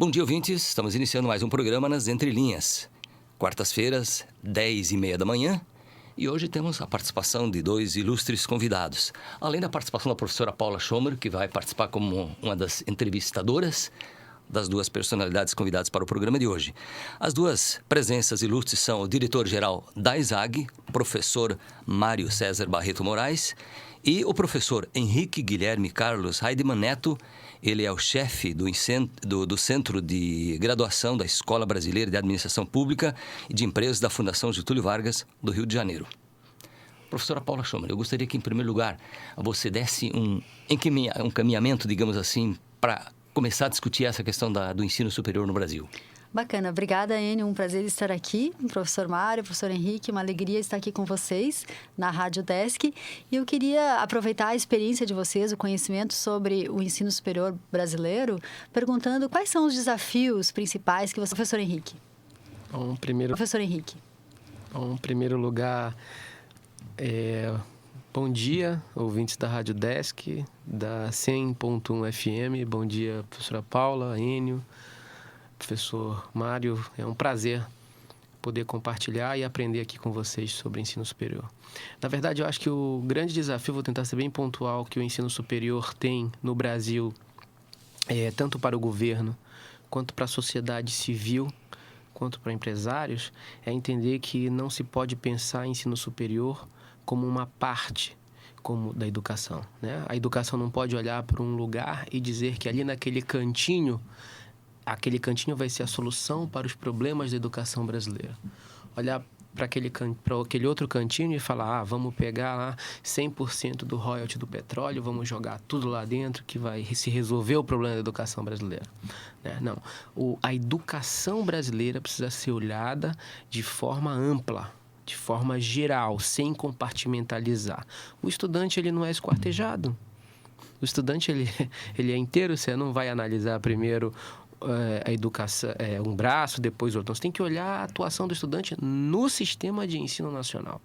Bom dia, ouvintes. Estamos iniciando mais um programa nas Entrelinhas. Quartas-feiras, 10h30 da manhã. E hoje temos a participação de dois ilustres convidados. Além da participação da professora Paula Schomer, que vai participar como uma das entrevistadoras das duas personalidades convidadas para o programa de hoje. As duas presenças ilustres são o diretor-geral da ISAG, professor Mário César Barreto Moraes, e o professor Henrique Guilherme Carlos Heidemann Neto. Ele é o chefe do Centro de Graduação da Escola Brasileira de Administração Pública e de Empresas da Fundação Getúlio Vargas, do Rio de Janeiro. Professora Paula Schomer, eu gostaria que, em primeiro lugar, você desse um encaminhamento, digamos assim, para começar a discutir essa questão do ensino superior no Brasil. Bacana. Obrigada, Enio. Um prazer estar aqui. Professor Mário, professor Henrique, uma alegria estar aqui com vocês na Rádio Desk. E eu queria aproveitar a experiência de vocês, o conhecimento sobre o ensino superior brasileiro, perguntando quais são os desafios principais que você... Professor Henrique. Professor Henrique. Em primeiro lugar, bom dia, ouvintes da Rádio Desk, da 100.1 FM. Bom dia, professora Paula, Enio, professor Mário. É um prazer poder compartilhar e aprender aqui com vocês sobre ensino superior. Na verdade, eu acho que o grande desafio, vou tentar ser bem pontual, que o ensino superior tem no Brasil, tanto para o governo, quanto para a sociedade civil, quanto para empresários, é entender que não se pode pensar em ensino superior como uma parte da educação, né? A educação não pode olhar para um lugar e dizer que ali naquele cantinho, aquele cantinho vai ser a solução para os problemas da educação brasileira. Olhar para aquele outro cantinho e falar, vamos pegar lá 100% do royalty do petróleo, vamos jogar tudo lá dentro que vai se resolver o problema da educação brasileira. Né? Não. A educação brasileira precisa ser olhada de forma ampla, de forma geral, sem compartimentalizar. O estudante, ele não é esquartejado. O estudante, ele é inteiro. Você não vai analisar primeiro a educação, um braço, depois outro. Então, você tem que olhar a atuação do estudante no sistema de ensino nacional,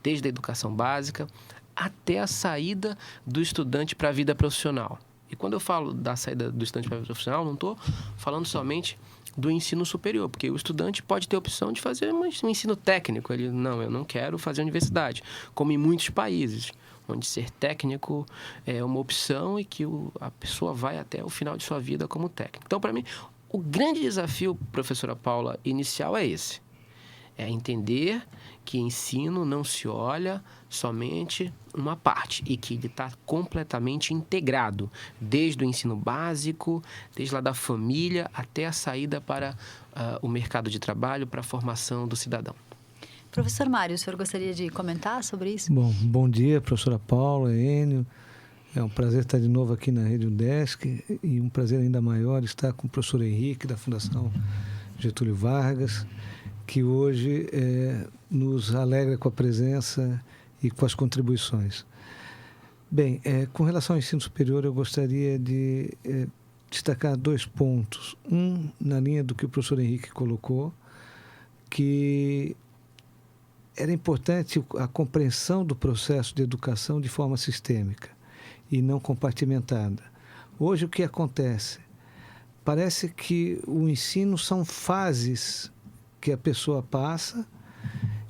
desde a educação básica até a saída do estudante para a vida profissional. E quando eu falo da saída do estudante para a vida profissional, não estou falando somente do ensino superior, porque o estudante pode ter a opção de fazer um ensino técnico. Eu não quero fazer universidade, como em muitos países, onde ser técnico é uma opção e que a pessoa vai até o final de sua vida como técnico. Então, para mim, o grande desafio, professora Paula, inicial é esse. É entender que ensino não se olha somente uma parte e que ele está completamente integrado, desde o ensino básico, desde lá da família até a saída para o mercado de trabalho, para a formação do cidadão. Professor Mário, o senhor gostaria de comentar sobre isso? Bom dia, professora Paula, Enio. É um prazer estar de novo aqui na Rede Desk e um prazer ainda maior estar com o professor Henrique, da Fundação Getúlio Vargas, que hoje nos alegra com a presença e com as contribuições. Bem, com relação ao ensino superior, eu gostaria de destacar 2 pontos. Um, na linha do que o professor Henrique colocou, que era importante a compreensão do processo de educação de forma sistêmica e não compartimentada. Hoje, o que acontece? Parece que o ensino são fases que a pessoa passa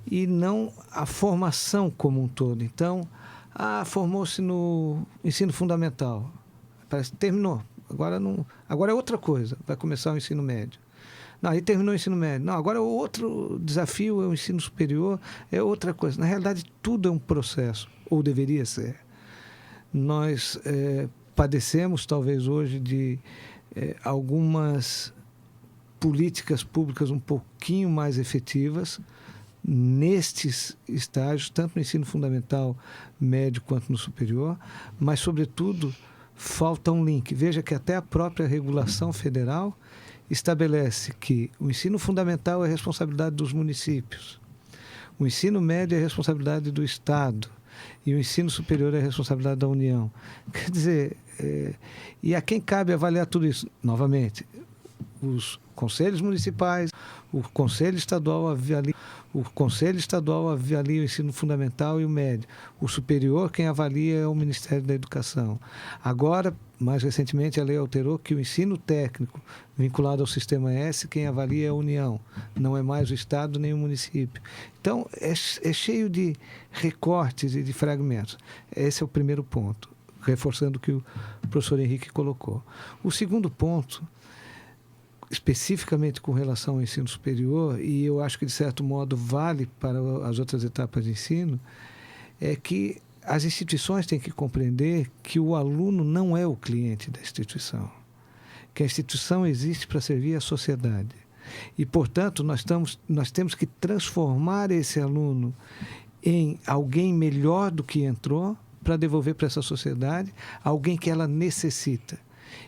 e não a formação como um todo. Então, formou-se no ensino fundamental. Parece que terminou. Agora é outra coisa. Vai começar o ensino médio. Não, aí terminou o ensino médio. Não, agora o outro desafio é o ensino superior, é outra coisa. Na realidade, tudo é um processo, ou deveria ser. Nós padecemos, talvez hoje, de algumas políticas públicas um pouquinho mais efetivas nestes estágios, tanto no ensino fundamental, médio, quanto no superior, mas, sobretudo, falta um link. Veja que até a própria regulação federal estabelece que o ensino fundamental é responsabilidade dos municípios, o ensino médio é responsabilidade do Estado e o ensino superior é responsabilidade da União. Quer dizer, e a quem cabe avaliar tudo isso? Novamente, os conselhos municipais, O Conselho Estadual avalia o ensino fundamental e o médio. O superior, quem avalia é o Ministério da Educação. Agora, mais recentemente, a lei alterou que o ensino técnico, vinculado ao Sistema S, quem avalia é a União. Não é mais o Estado nem o município. Então, é cheio de recortes e de fragmentos. Esse é o primeiro ponto, reforçando o que o professor Henrique colocou. O segundo ponto, especificamente com relação ao ensino superior, e eu acho que, de certo modo, vale para as outras etapas de ensino, é que as instituições têm que compreender que o aluno não é o cliente da instituição, que a instituição existe para servir a sociedade. E, portanto, nós temos que transformar esse aluno em alguém melhor do que entrou para devolver para essa sociedade alguém que ela necessita.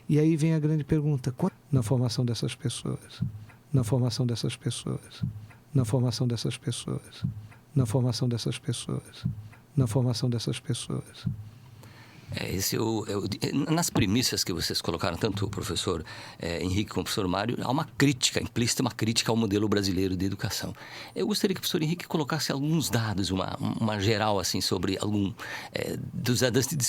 E aí vem a grande pergunta: na formação dessas pessoas, na formação dessas pessoas, na formação dessas pessoas, na formação dessas pessoas, na formação dessas pessoas. Nas premissas que vocês colocaram, tanto o professor Henrique como o professor Mário, há uma crítica, implícita uma crítica ao modelo brasileiro de educação. Eu gostaria que o professor Henrique colocasse alguns dados, uma geral assim, sobre das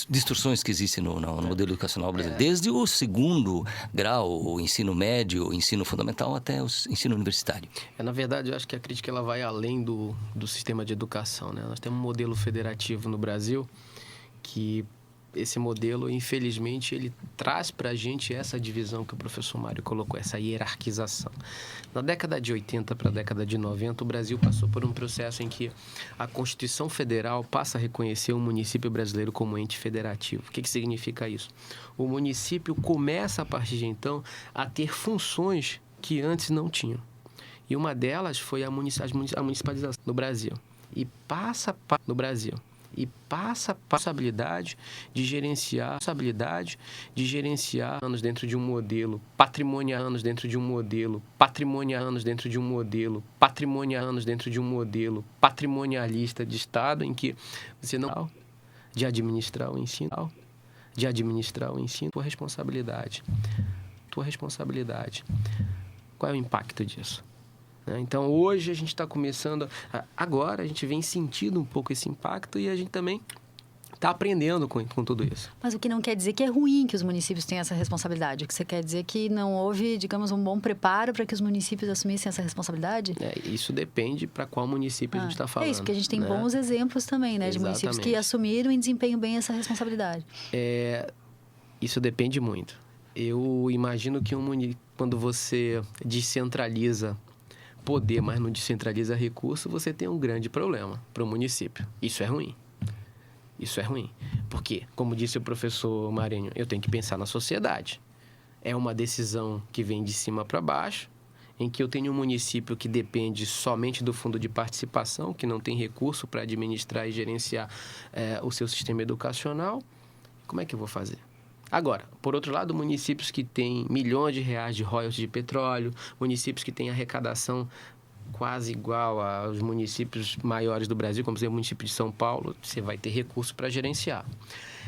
distorções que existem no modelo educacional brasileiro, desde o segundo grau, o ensino médio, o ensino fundamental, até o ensino universitário. Na verdade, eu acho que a crítica ela vai além do sistema de educação, né? Nós temos um modelo federativo no Brasil que... Esse modelo, infelizmente, ele traz para a gente essa divisão que o professor Mário colocou, essa hierarquização. Na década de 80 para a década de 90, o Brasil passou por um processo em que a Constituição Federal passa a reconhecer o município brasileiro como ente federativo. O que significa isso? O município começa, a partir de então, a ter funções que antes não tinham. E uma delas foi a municipalização no Brasil. E passa a responsabilidade de gerenciar anos dentro de um modelo patrimonial, patrimonialista de Estado, em que você não de administrar o ensino, tua responsabilidade. Qual é o impacto disso? Então, hoje a gente está começando... Agora, a gente vem sentindo um pouco esse impacto e a gente também está aprendendo com tudo isso. Mas o que não quer dizer que é ruim que os municípios tenham essa responsabilidade. O que você quer dizer que não houve, digamos, um bom preparo para que os municípios assumissem essa responsabilidade? Isso depende para qual município a gente está falando. É isso, porque a gente tem bons exemplos também, né? De municípios que assumiram e desempenham bem essa responsabilidade. Isso depende muito. Eu imagino que quando você descentraliza poder, mas não descentraliza recurso, você tem um grande problema para o município. Isso é ruim. Porque, como disse o professor Marinho, eu tenho que pensar na sociedade. É uma decisão que vem de cima para baixo, em que eu tenho um município que depende somente do fundo de participação, que não tem recurso para administrar e gerenciar o seu sistema educacional. Como é que eu vou fazer? Agora, por outro lado, municípios que têm milhões de reais de royalties de petróleo, municípios que têm arrecadação quase igual aos municípios maiores do Brasil, como por exemplo o município de São Paulo, você vai ter recurso para gerenciar.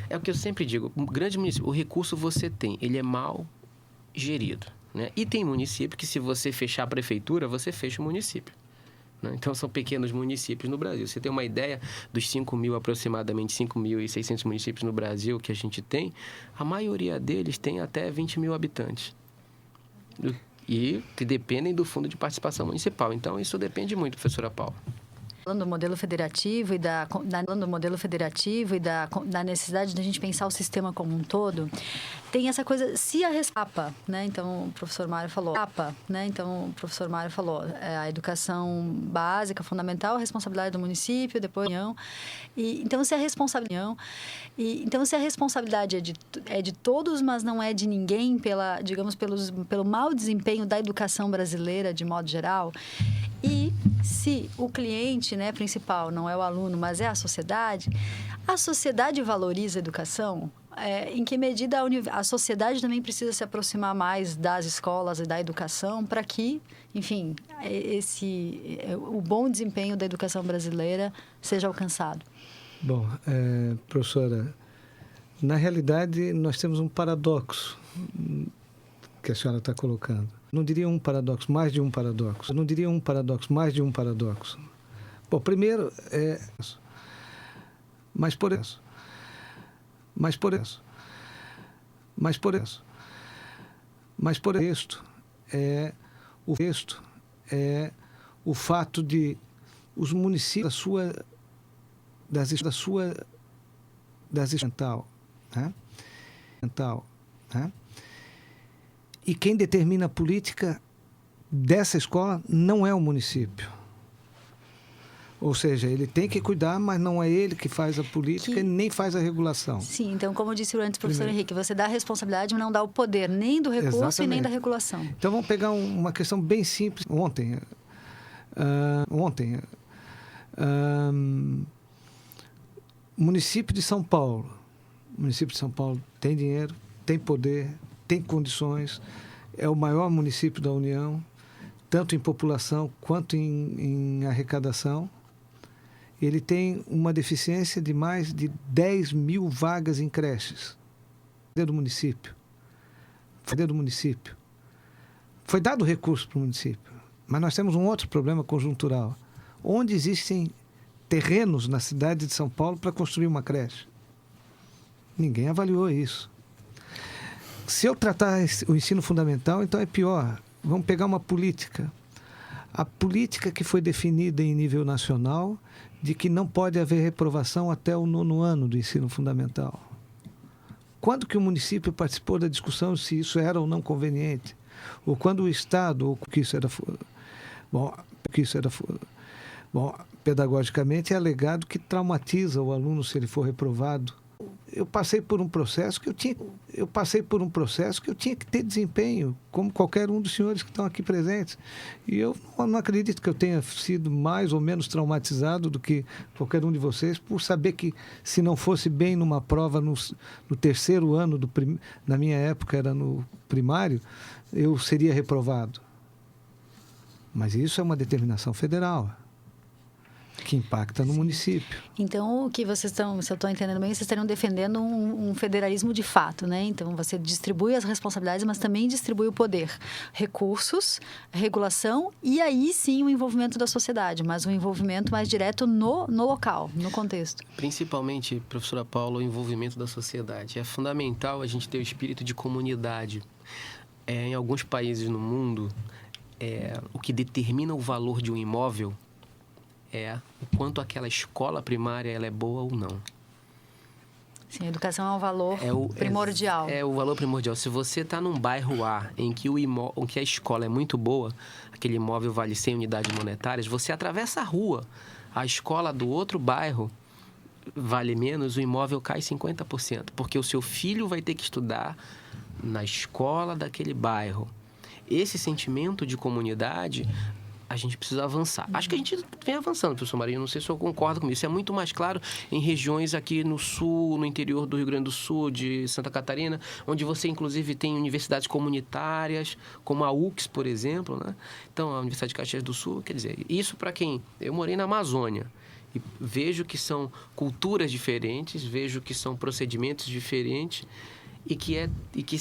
É o que eu sempre digo, um grande município, o recurso você tem, ele é mal gerido, né? E tem município que, se você fechar a prefeitura, você fecha o município. Então, são pequenos municípios no Brasil. Você tem uma ideia dos aproximadamente 5.600 municípios no Brasil que a gente tem, a maioria deles tem até 20 mil habitantes. E que dependem do fundo de participação municipal. Então, isso depende muito, professora Paula. Falando do modelo federativo e da necessidade de a gente pensar o sistema como um todo, tem essa coisa, se a APA, né? Então o professor Mário falou, a educação básica, fundamental, a responsabilidade do município, depois a União. Então se a responsabilidade é de todos, mas não é de ninguém pelo mau desempenho da educação brasileira de modo geral. E se o cliente, né, principal não é o aluno, mas é a sociedade valoriza a educação. Em que medida a sociedade também precisa se aproximar mais das escolas e da educação para que, enfim, o bom desempenho da educação brasileira seja alcançado? Bom, professora, na realidade nós temos um paradoxo que a senhora está colocando. Não diria um paradoxo, mais de um paradoxo. Não diria um paradoxo, mais de um paradoxo. Bom, primeiro é... Mas por isso. É o fato de os municípios né? E quem determina a política dessa escola não é o município. Ou seja, ele tem que cuidar, mas não é ele que faz a política e nem faz a regulação. Sim, então, como disse antes o professor Henrique, você dá a responsabilidade, mas não dá o poder nem do recurso. Exatamente. E nem da regulação. Então, vamos pegar uma questão bem simples. Ontem, município de São Paulo. O município de São Paulo tem dinheiro, tem poder, tem condições, é o maior município da União, tanto em população quanto em arrecadação. Ele tem uma deficiência de mais de 10 mil vagas em creches. Do município. Foi dado recurso para o município, mas nós temos um outro problema conjuntural. Onde existem terrenos na cidade de São Paulo para construir uma creche? Ninguém avaliou isso. Se eu tratar o ensino fundamental, então é pior. Vamos pegar uma política. A política que foi definida em nível nacional de que não pode haver reprovação até o 9º ano do ensino fundamental. Quando que o município participou da discussão se isso era ou não conveniente? Ou quando o Estado, ou que isso era... Bom, pedagogicamente é alegado que traumatiza o aluno se ele for reprovado. Eu passei por um processo que eu tinha que ter desempenho, como qualquer um dos senhores que estão aqui presentes. E eu não acredito que eu tenha sido mais ou menos traumatizado do que qualquer um de vocês por saber que se não fosse bem numa prova no 3º ano, na minha época era no primário, eu seria reprovado. Mas isso é uma determinação federal que impacta no município. Então, o que vocês estão, se eu estou entendendo bem, vocês estariam defendendo um federalismo de fato, né? Então, você distribui as responsabilidades, mas também distribui o poder. Recursos, regulação e aí sim o envolvimento da sociedade, mas um envolvimento mais direto no local, no contexto. Principalmente, professora Paula, o envolvimento da sociedade. É fundamental a gente ter o espírito de comunidade. Em alguns países no mundo, o que determina o valor de um imóvel é o quanto aquela escola primária ela é boa ou não. Sim, a educação é um valor primordial. É o valor primordial. Se você está num bairro A em que a escola é muito boa, aquele imóvel vale 100 unidades monetárias, você atravessa a rua, a escola do outro bairro vale menos, o imóvel cai 50%, porque o seu filho vai ter que estudar na escola daquele bairro. Esse sentimento de comunidade... a gente precisa avançar. Acho que a gente vem avançando, professor Marinho, não sei se eu concordo com isso. Isso é muito mais claro em regiões aqui no sul, no interior do Rio Grande do Sul, de Santa Catarina, onde você, inclusive, tem universidades comunitárias, como a UX, por exemplo, né? Então, a Universidade de Caxias do Sul, quer dizer, isso para quem... Eu morei na Amazônia e vejo que são culturas diferentes, vejo que são procedimentos diferentes, e que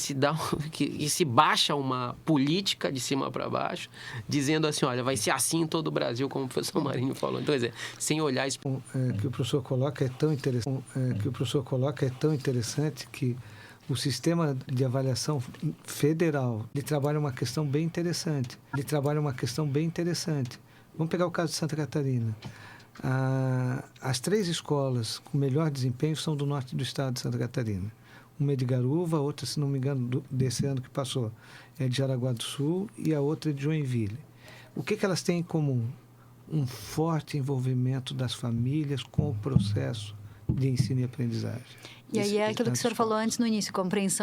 se baixa uma política de cima para baixo, dizendo assim, olha, vai ser assim em todo o Brasil, como o professor Marinho falou. Então, quer dizer, sem olhar isso... que o professor coloca é tão interessante que o sistema de avaliação federal, ele trabalha uma questão bem interessante. Vamos pegar o caso de Santa Catarina. As 3 escolas com melhor desempenho são do norte do estado de Santa Catarina. Uma é de Garuva, a outra, se não me engano, desse ano que passou, é de Jaraguá do Sul e a outra é de Joinville. O que elas têm em comum? Um forte envolvimento das famílias com o processo de ensino e aprendizagem. E aí é aquilo que o senhor falou antes no início,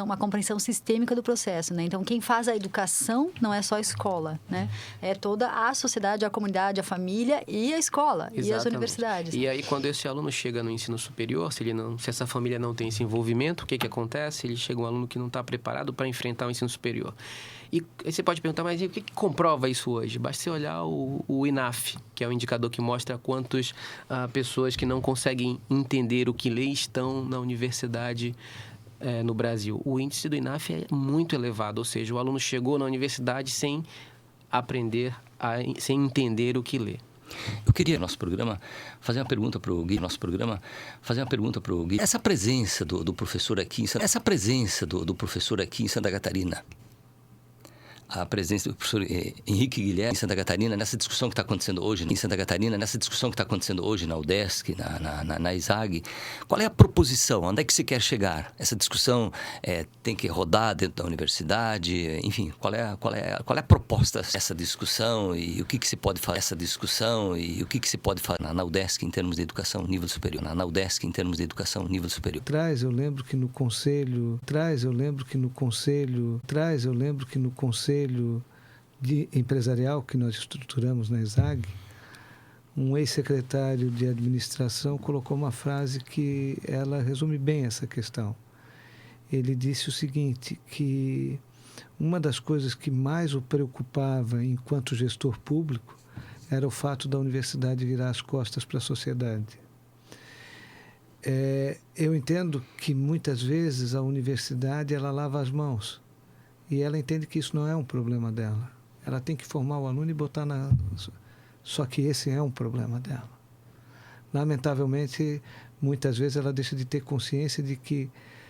uma compreensão sistêmica do processo, né? Então, quem faz a educação não é só a escola, né? É toda a sociedade, a comunidade, a família e a escola. Exatamente. E as universidades. E aí, quando esse aluno chega no ensino superior, se essa família não tem esse envolvimento, o que acontece? Ele chega um aluno que não está preparado para enfrentar o ensino superior. E aí você pode perguntar, mas o que comprova isso hoje? Basta você olhar o INAF, que é o indicador que mostra quantas pessoas que não conseguem entender o que lê estão na universidade no Brasil. O índice do INAF é muito elevado, ou seja, o aluno chegou na universidade sem aprender, sem entender o que lê. Eu queria, no nosso programa, fazer uma pergunta para o Gui. Essa presença do professor aqui em Santa Catarina, a presença do professor Henrique Guilherme em Santa Catarina, nessa discussão que está acontecendo hoje na UDESC, na ISAG, qual é a proposição? Onde é que se quer chegar? Essa discussão tem que rodar dentro da universidade? Enfim, qual é a proposta dessa discussão e o que se pode fazer na UDESC em termos de educação nível superior? Eu lembro que no conselho empresarial que nós estruturamos na ISAG, um ex-secretário de administração colocou uma frase que ela resume bem essa questão. Ele disse o seguinte, que uma das coisas que mais o preocupava enquanto gestor público era o fato da universidade virar as costas para a sociedade. Eu entendo que muitas vezes a universidade ela lava as mãos. E ela entende que isso não é um problema dela. Ela tem que formar o aluno e botar na... Só que esse é um problema dela. Lamentavelmente, muitas vezes ela deixa de ter consciência de que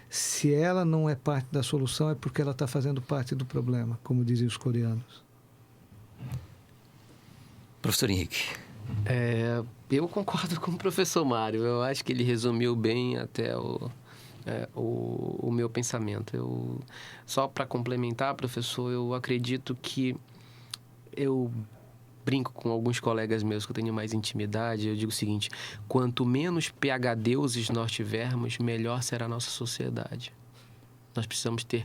se ela não é parte da solução é porque ela está fazendo parte do problema, como diziam os coreanos. Professor Henrique. Eu concordo com o professor Mário. Eu acho que ele resumiu bem até o meu pensamento. Só para complementar, professor, eu acredito que eu brinco com alguns colegas meus que eu tenho mais intimidade. Eu digo o seguinte: quanto menos PhDs nós tivermos, melhor será a nossa sociedade. Nós precisamos ter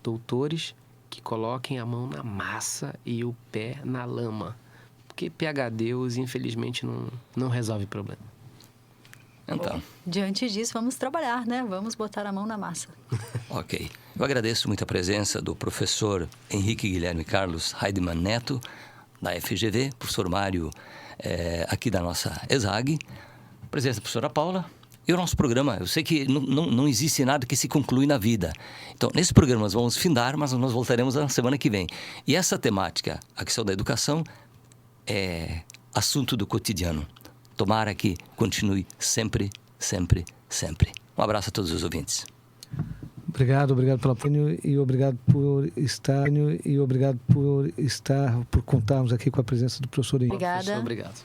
doutores que coloquem a mão na massa e o pé na lama, porque PhDs, infelizmente, não resolve problema. Então. Bom, diante disso, vamos trabalhar, né? Vamos botar a mão na massa. Ok. Eu agradeço muito a presença do professor Henrique Guilherme Carlos Heidemann Neto, da FGV, professor Mário, aqui da nossa ESAG, a presença da professora Paula e o nosso programa. Eu sei que não existe nada que se conclui na vida. Então, nesse programa nós vamos findar, mas nós voltaremos na semana que vem. E essa temática, a questão da educação, é assunto do cotidiano. Tomara que continue sempre, sempre, sempre. Um abraço a todos os ouvintes. Obrigado pela apoio e obrigado por contarmos aqui com a presença do professor Henrique. Obrigada. Obrigado.